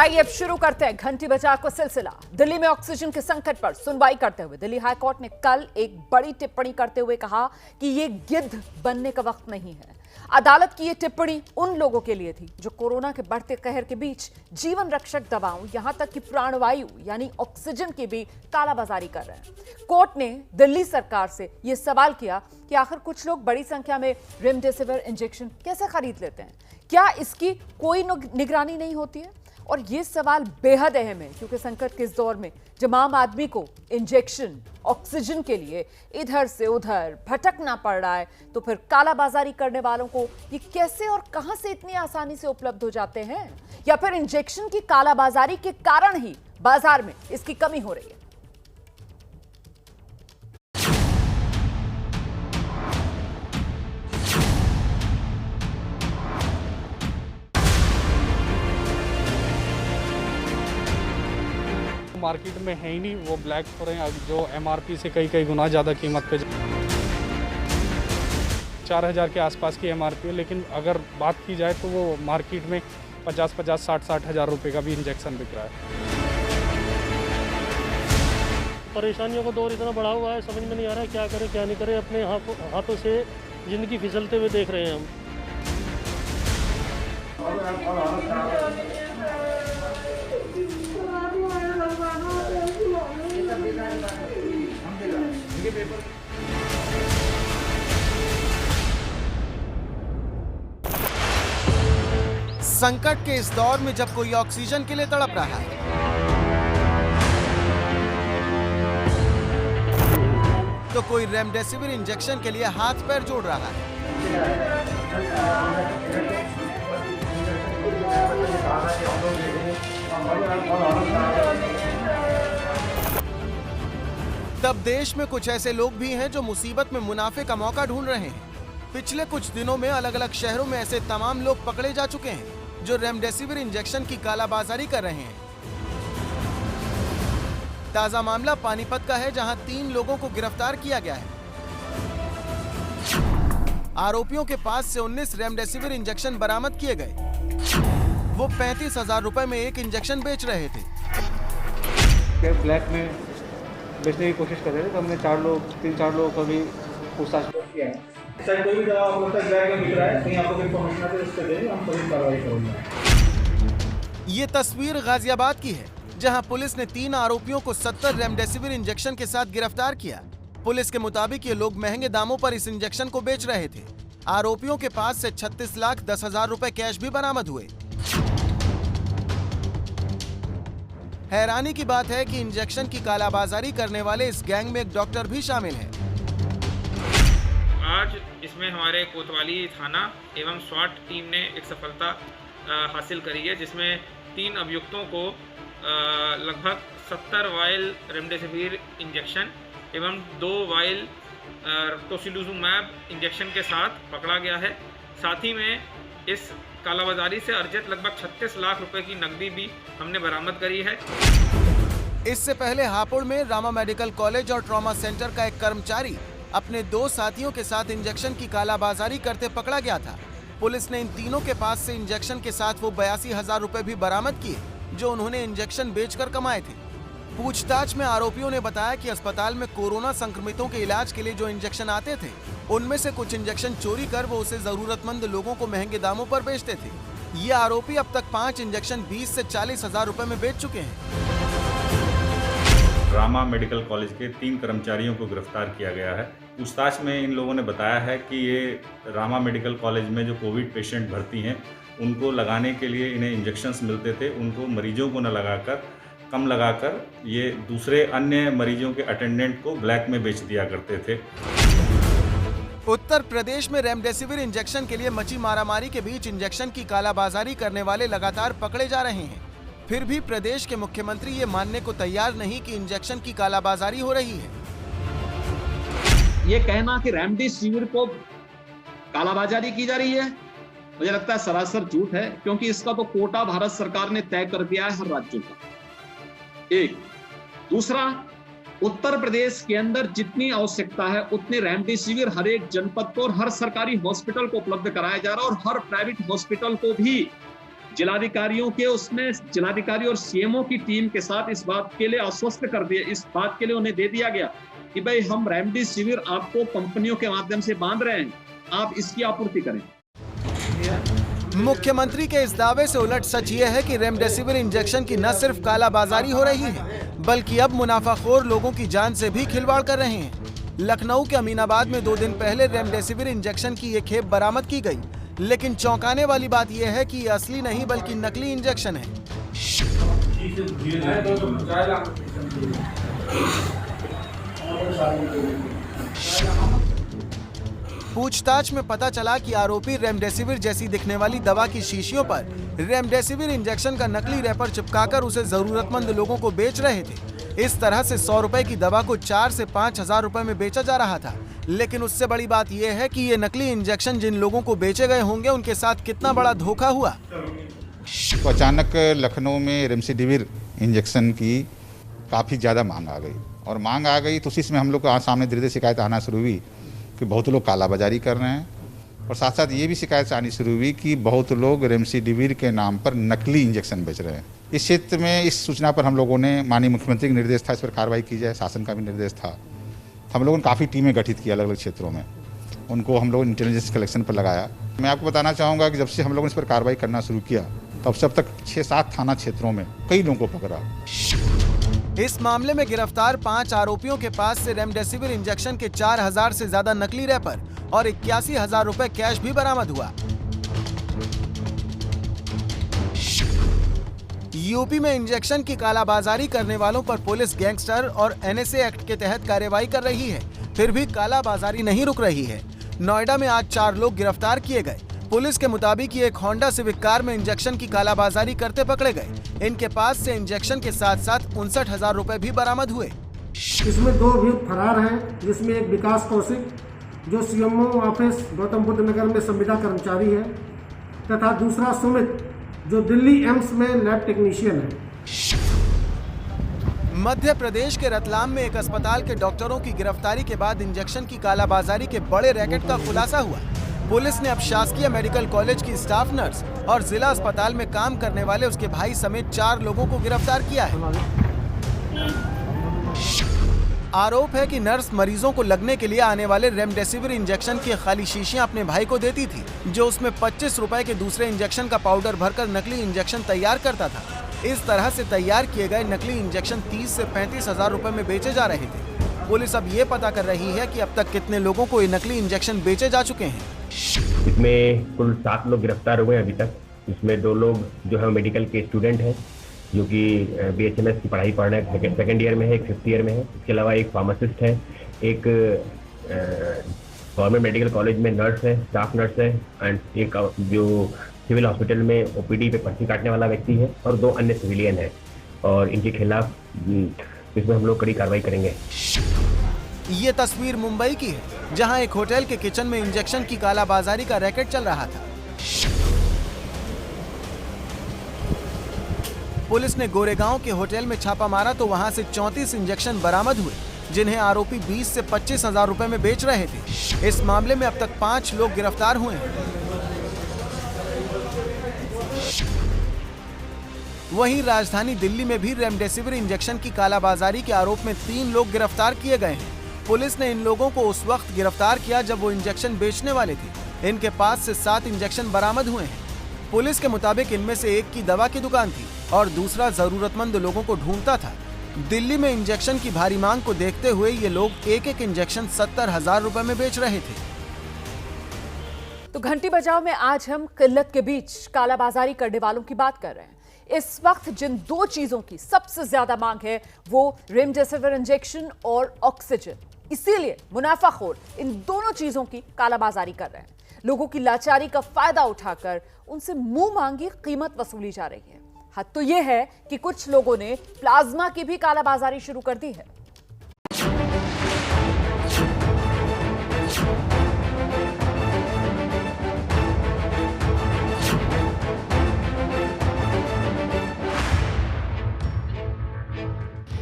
आइए अब शुरू करते हैं घंटी बचाव का सिलसिला। दिल्ली में ऑक्सीजन के संकट पर सुनवाई करते हुए दिल्ली हाई कोर्ट ने कल एक बड़ी टिप्पणी करते हुए कहा कि ये गिद्ध बनने का वक्त नहीं है। अदालत की ये टिप्पणी उन लोगों के लिए थी जो कोरोना के बढ़ते कहर के बीच जीवन रक्षक दवाओं यहां तक कि प्राणवायु यानी ऑक्सीजन की भी कालाबाजारी कर रहे हैं। कोर्ट ने दिल्ली सरकार से यह सवाल किया कि आखिर कुछ लोग बड़ी संख्या में रेमडेसिविर इंजेक्शन कैसे खरीद लेते हैं, क्या इसकी कोई निगरानी नहीं होती है? और ये सवाल बेहद अहम है क्योंकि संकट के इस दौर में जब आम आदमी को इंजेक्शन ऑक्सीजन के लिए इधर से उधर भटकना पड़ रहा है तो फिर कालाबाजारी करने वालों को ये कैसे और कहां से इतनी आसानी से उपलब्ध हो जाते हैं, या फिर इंजेक्शन की कालाबाजारी के कारण ही बाजार में इसकी कमी हो रही है। मार्केट में है ही नहीं, वो ब्लैक हो रहे हैं जो एमआरपी से कई गुना ज़्यादा कीमत पे 4000 के आसपास की एमआरपी है, लेकिन अगर बात की जाए तो वो मार्केट में 50-60 हज़ार रुपये का भी इंजेक्शन बिक रहा है। परेशानियों का दौर इतना बढ़ा हुआ है, समझ में नहीं आ रहा है क्या करें क्या नहीं करें। अपने हाथों से ज़िंदगी फिसलते हुए देख रहे हैं हम। संकट के इस दौर में जब कोई ऑक्सीजन के लिए तड़प रहा है, तो कोई रेमडेसिविर इंजेक्शन के लिए हाथ पैर जोड़ रहा है। तब देश में कुछ ऐसे लोग भी हैं जो मुसीबत में मुनाफे का मौका ढूंढ रहे हैं। पिछले कुछ दिनों में अलग अलग शहरों में ऐसे तमाम लोग पकड़े जा चुके हैं जो रेमडेसिविर इंजेक्शन की कालाबाजारी कर रहे हैं। ताजा मामला पानीपत का है, जहां 3 लोगों को गिरफ्तार किया गया है। आरोपियों के पास से 19 रेमडेसिविर इंजेक्शन बरामद किए गए। वो 35,000 रुपए में एक इंजेक्शन बेच रहे थे। ब्लैक में बेचने की कोशिश कर रहे थे, तो हमने 3-4 लोगों को भी पूछताछ किया है। सर कोई भी दवा आपको लगता है ब्लैक में बिक रहा है, कहीं आपको इन्फॉर्मेशन आती है तो उसको देंगे, हम पुलिस कार्रवाई करेंगे। ये तस्वीर गाजियाबाद की है, जहां पुलिस ने 3 आरोपियों को 70 रेमडेसिविर इंजेक्शन के साथ गिरफ्तार किया। पुलिस के मुताबिक ये लोग महंगे दामों पर इस इंजेक्शन को बेच रहे थे। आरोपियों के पास से 36,10,000 रुपए कैश भी बरामद हुए। हैरानी की बात है कि इंजेक्शन की कालाबाजारी करने वाले इस गैंग में एक डॉक्टर भी शामिल है। आज इसमें हमारे कोतवाली थाना एवं स्वाट टीम ने एक सफलता हासिल करी है, जिसमें 3 अभियुक्तों को लगभग 70 वायल रेमडेसिविर इंजेक्शन एवं 2 वायल टोसिलुजुमैब इंजेक्शन के साथ पकड़ा गया है। साथ ही में इस कालाबाजारी से अर्जित लगभग 36 लाख रुपए की नकदी भी हमने बरामद करी है। इससे पहले हापुड़ में रामा मेडिकल कॉलेज और ट्रॉमा सेंटर का एक कर्मचारी अपने 2 साथियों के साथ इंजेक्शन की कालाबाजारी करते पकड़ा गया था। पुलिस ने इन तीनों के पास से इंजेक्शन के साथ वो 82,000 रुपए भी बरामद किए जो उन्होंने इंजेक्शन बेचकर कमाए थे। पूछताछ में आरोपियों ने बताया कि अस्पताल में कोरोना संक्रमितों के इलाज के लिए जो इंजेक्शन आते थे, उनमें से कुछ इंजेक्शन चोरी कर वो उसे जरूरतमंद लोगों को महंगे दामों पर बेचते थे। ये आरोपी अब तक 5 इंजेक्शन 20 से 40,000 रुपए में बेच चुके हैं। रामा मेडिकल कॉलेज के 3 कर्मचारियों को गिरफ्तार किया गया है। पूछताछ में इन लोगों ने बताया है कि ये रामा मेडिकल कॉलेज में जो कोविड पेशेंट भर्ती हैं, उनको लगाने के लिए इन्हें इंजेक्शंस मिलते थे। उनको मरीजों को न लगाकर, कम लगाकर ये दूसरे अन्य मरीजों के अटेंडेंट को ब्लैक में बेच दिया करते थे। उत्तर प्रदेश में रेमडेसिविर इंजेक्शन के लिए मची मारामारी के बीच इंजेक्शन की कालाबाजारी करने वाले लगातार पकड़े जा रहे हैं। फिर भी प्रदेश के मुख्यमंत्री ये मानने को तैयार नहीं कि इंजेक्शन की कालाबाजारी हो रही है। ये कहना कि रेमडेसिविर को कालाबाजारी की जा रही है, मुझे लगता है सरासर झूठ है, क्योंकि इसका तो कोटा भारत सरकार ने तय कर दिया है हर राज्यों का। एक दूसरा, उत्तर प्रदेश के अंदर जितनी आवश्यकता है उतनी रेमडेसिविर हर एक जनपद को और हर सरकारी हॉस्पिटल को उपलब्ध कराया जा रहा है, और हर प्राइवेट हॉस्पिटल को भी जिलाधिकारियों के उसमें जिलाधिकारी और सीएमओ की टीम के साथ इस बात के लिए आश्वस्त कर दिया, इस बात के लिए उन्हें दे दिया गया कि भाई हम रेमडेसिविर आपको कंपनियों के माध्यम से बांध रहे हैं, आप इसकी आपूर्ति करें। मुख्यमंत्री के इस दावे से उलट सच ये है कि रेमडेसिविर इंजेक्शन की न सिर्फ कालाबाजारी हो रही है, बल्कि अब मुनाफाखोर लोगों की जान से भी खिलवाड़ कर रहे हैं। लखनऊ के अमीनाबाद में 2 दिन पहले रेमडेसिविर इंजेक्शन की ये खेप बरामद की गई, लेकिन चौंकाने वाली बात यह है कि ये असली नहीं बल्कि नकली इंजेक्शन है। पूछताछ में पता चला कि आरोपी रेमडेसिविर जैसी दिखने वाली दवा की शीशियों पर रेमडेसिविर इंजेक्शन का नकली रैपर चिपकाकर उसे जरूरतमंद लोगों को बेच रहे थे। इस तरह से 100 रुपए की दवा को 4 से 5 हजार रुपए में बेचा जा रहा था। लेकिन उससे बड़ी बात यह है कि ये नकली इंजेक्शन जिन लोगों को बेचे गए होंगे उनके साथ कितना बड़ा धोखा हुआ। तो अचानक लखनऊ में रेमडेसिविर इंजेक्शन की काफ़ी ज़्यादा मांग आ गई, और मांग आ गई तो उसी में हम लोग को सामने धीरे धीरे शिकायत आना शुरू हुई कि बहुत लोग कालाबाजारी कर रहे हैं, और साथ साथ ये भी शिकायत आनी शुरू हुई कि बहुत लोग रेमडेसिविर के नाम पर नकली इंजेक्शन बेच रहे हैं। इस क्षेत्र में इस सूचना पर हम लोगों ने, माननीय मुख्यमंत्री का निर्देश था इस पर कार्रवाई की जाए, शासन का भी निर्देश था। हम लोगों ने काफ़ी टीमें गठित की अलग अलग क्षेत्रों में, उनको हम लोग इंटेलिजेंस कलेक्शन पर लगाया। मैं आपको बताना चाहूँगा कि जब से हम लोगों ने इस पर कार्रवाई करना शुरू किया तब से अब तक 6-7 थाना क्षेत्रों में कई लोगों को पकड़ा। इस मामले में गिरफ्तार 5 आरोपियों के पास से रेमडेसिविर इंजेक्शन के 4000 से ज्यादा नकली रैपर और 81,000 रुपए कैश भी बरामद हुआ। यूपी में इंजेक्शन की कालाबाजारी करने वालों पर पुलिस गैंगस्टर और एनएसए एक्ट के तहत कार्रवाई कर रही है, फिर भी कालाबाजारी नहीं रुक रही है। नोएडा में आज 4 लोग गिरफ्तार किए गए। पुलिस के मुताबिक ये एक होंडा सिविक कार में इंजेक्शन की कालाबाजारी करते पकड़े गए। इनके पास से इंजेक्शन के साथ साथ 59,000 रुपए भी बरामद हुए। इसमें 2 अभियुक्त फरार हैं, जिसमें एक विकास कौशिक जो सीएमओ ऑफिस गौतम बुद्ध नगर में संविदा कर्मचारी है, तथा दूसरा सुमित जो दिल्ली एम्स में लैब टेक्नीशियन है। मध्य प्रदेश के रतलाम में एक अस्पताल के डॉक्टरों की गिरफ्तारी के बाद इंजेक्शन की कालाबाजारी के बड़े रैकेट का खुलासा हुआ। पुलिस ने अब शासकीय मेडिकल कॉलेज की स्टाफ नर्स और जिला अस्पताल में काम करने वाले उसके भाई समेत 4 लोगों को गिरफ्तार किया है। आरोप है कि नर्स मरीजों को लगने के लिए आने वाले रेमडेसिविर इंजेक्शन की खाली शीशियां अपने भाई को देती थी, जो उसमें 25 रुपए के दूसरे इंजेक्शन का पाउडर भरकर नकली इंजेक्शन तैयार करता था। इस तरह से तैयार किए गए नकली इंजेक्शन 30 से 35,000 रुपए में बेचे जा रहे थे। पुलिस अब ये पता कर रही है कि अब तक कितने लोगों को ये नकली इंजेक्शन बेचे जा चुके हैं। इसमें कुल 7 लोग गिरफ्तार हुए अभी तक। इसमें 2 लोग जो है मेडिकल के स्टूडेंट हैं, जो कि BHMS की पढ़ाई पढ़ रहे हैं, 2nd ईयर में है, एक 5th ईयर में है। इसके अलावा एक फार्मासिस्ट है, एक गवर्नमेंट मेडिकल कॉलेज में नर्स है, स्टाफ नर्स है, एंड एक जो सिविल हॉस्पिटल में OPD पे पर्ची काटने वाला व्यक्ति है, और 2 अन्य सिविलियन है। और इनके खिलाफ इसमें हम लोग कड़ी कार्रवाई करेंगे। ये तस्वीर मुंबई की है, जहां एक होटल के किचन में इंजेक्शन की कालाबाजारी का रैकेट चल रहा था। पुलिस ने गोरेगांव के होटल में छापा मारा तो वहां से 34 इंजेक्शन बरामद हुए, जिन्हें आरोपी 20 से 25,000 रुपए में बेच रहे थे। इस मामले में अब तक 5 लोग गिरफ्तार हुए हैं। वहीं राजधानी दिल्ली में भी रेमडेसिविर इंजेक्शन की कालाबाजारी के आरोप में 3 लोग गिरफ्तार किए गए हैं। पुलिस ने इन लोगों को उस वक्त गिरफ्तार किया जब वो इंजेक्शन बेचने वाले थे। इनके पास से 7 इंजेक्शन बरामद हुए हैं। पुलिस के मुताबिक इनमें से एक की दवा की दुकान थी और दूसरा जरूरतमंद लोगों को ढूंढता था। दिल्ली में इंजेक्शन की भारी मांग को देखते हुए ये लोग एक इंजेक्शन 70,000 रुपए में बेच रहे थे। तो घंटी बजाओ में आज हम किल्लत के बीच कालाबाजारी करने वालों की बात कर रहे हैं। इस वक्त जिन 2 चीजों की सबसे ज्यादा मांग है वो रेमडेसिविर इंजेक्शन और ऑक्सीजन। इसीलिए मुनाफाखोर इन दोनों चीजों की कालाबाजारी कर रहे हैं। लोगों की लाचारी का फायदा उठाकर उनसे मुंह मांगी कीमत वसूली जा रही है। हद तो यह है कि कुछ लोगों ने प्लाज्मा की भी कालाबाजारी शुरू कर दी है।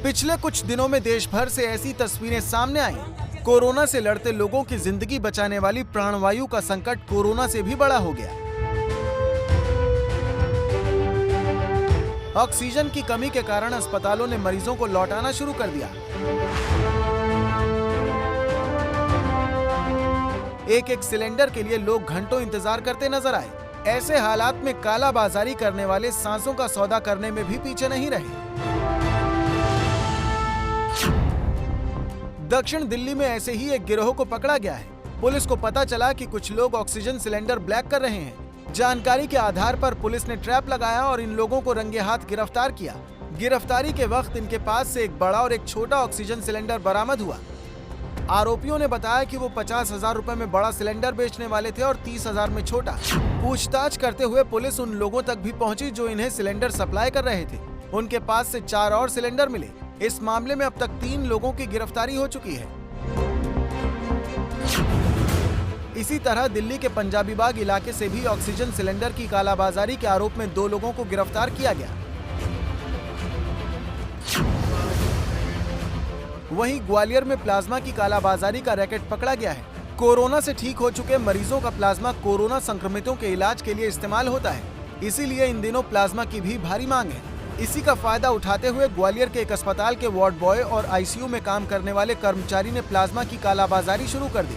पिछले कुछ दिनों में देश भर से ऐसी तस्वीरें सामने आई। कोरोना से लड़ते लोगों की जिंदगी बचाने वाली प्राणवायु का संकट कोरोना से भी बड़ा हो गया। ऑक्सीजन की कमी के कारण अस्पतालों ने मरीजों को लौटाना शुरू कर दिया। एक एक सिलेंडर के लिए लोग घंटों इंतजार करते नजर आए। ऐसे हालात में कालाबाजारी करने वाले सांसों का सौदा करने में भी पीछे नहीं रहे। दक्षिण दिल्ली में ऐसे ही एक गिरोह को पकड़ा गया है। पुलिस को पता चला कि कुछ लोग ऑक्सीजन सिलेंडर ब्लैक कर रहे हैं। जानकारी के आधार पर पुलिस ने ट्रैप लगाया और इन लोगों को रंगे हाथ गिरफ्तार किया। गिरफ्तारी के वक्त इनके पास से एक बड़ा और एक छोटा ऑक्सीजन सिलेंडर बरामद हुआ। आरोपियों ने बताया कि वो 50,000 रुपए में बड़ा सिलेंडर बेचने वाले थे और 30,000 में छोटा। पूछताछ करते हुए पुलिस उन लोगों तक भी पहुंची जो इन्हें सिलेंडर सप्लाई कर रहे थे। उनके पास से 4 और सिलेंडर मिले। इस मामले में अब तक 3 लोगों की गिरफ्तारी हो चुकी है। इसी तरह दिल्ली के पंजाबी बाग इलाके से भी ऑक्सीजन सिलेंडर की कालाबाजारी के आरोप में 2 लोगों को गिरफ्तार किया गया। वहीं ग्वालियर में प्लाज्मा की कालाबाजारी का रैकेट पकड़ा गया है। कोरोना से ठीक हो चुके मरीजों का प्लाज्मा कोरोना संक्रमितों के इलाज के लिए इस्तेमाल होता है, इसीलिए इन दिनों प्लाज्मा की भी भारी मांग है। इसी का फायदा उठाते हुए ग्वालियर के एक अस्पताल के वार्ड बॉय और आईसीयू में काम करने वाले कर्मचारी ने प्लाज्मा की कालाबाजारी शुरू कर दी।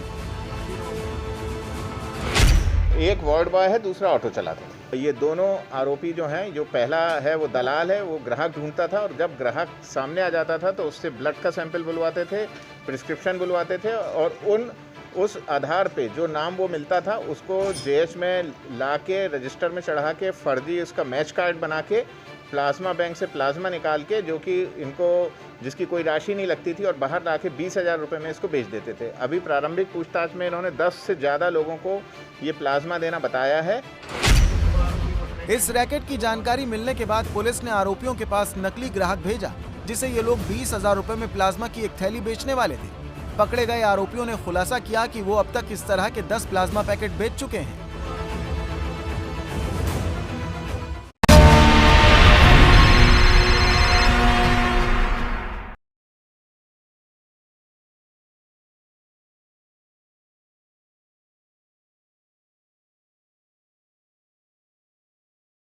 एक वार्ड बॉय है, दूसरा ऑटो चलाता था। ये दोनों आरोपी जो हैं, जो पहला है वो दलाल है, वो ग्राहक ढूंढता था और जब ग्राहक सामने आ जाता था तो उससे ब्लड का सैंपल बुलवाते थे, प्रिस्क्रिप्शन बुलवाते थे और उस आधार पे जो नाम वो मिलता था उसको जेएच में ला के रजिस्टर में चढ़ा के फर्जी उसका मैच कार्ड बना के प्लाज्मा बैंक से प्लाज्मा निकाल के, जो कि इनको जिसकी कोई राशि नहीं लगती थी, और बाहर ला के 20,000 रुपये में इसको बेच देते थे। अभी प्रारंभिक पूछताछ में इन्होंने 10 से ज़्यादा लोगों को ये प्लाज्मा देना बताया है। इस रैकेट की जानकारी मिलने के बाद पुलिस ने आरोपियों के पास नकली ग्राहक भेजा, जिसे ये लोग 20,000 रुपये में प्लाज्मा की एक थैली बेचने वाले थे। पकड़े गए आरोपियों ने खुलासा किया कि वो अब तक इस तरह के 10 प्लाज्मा पैकेट बेच चुके हैं।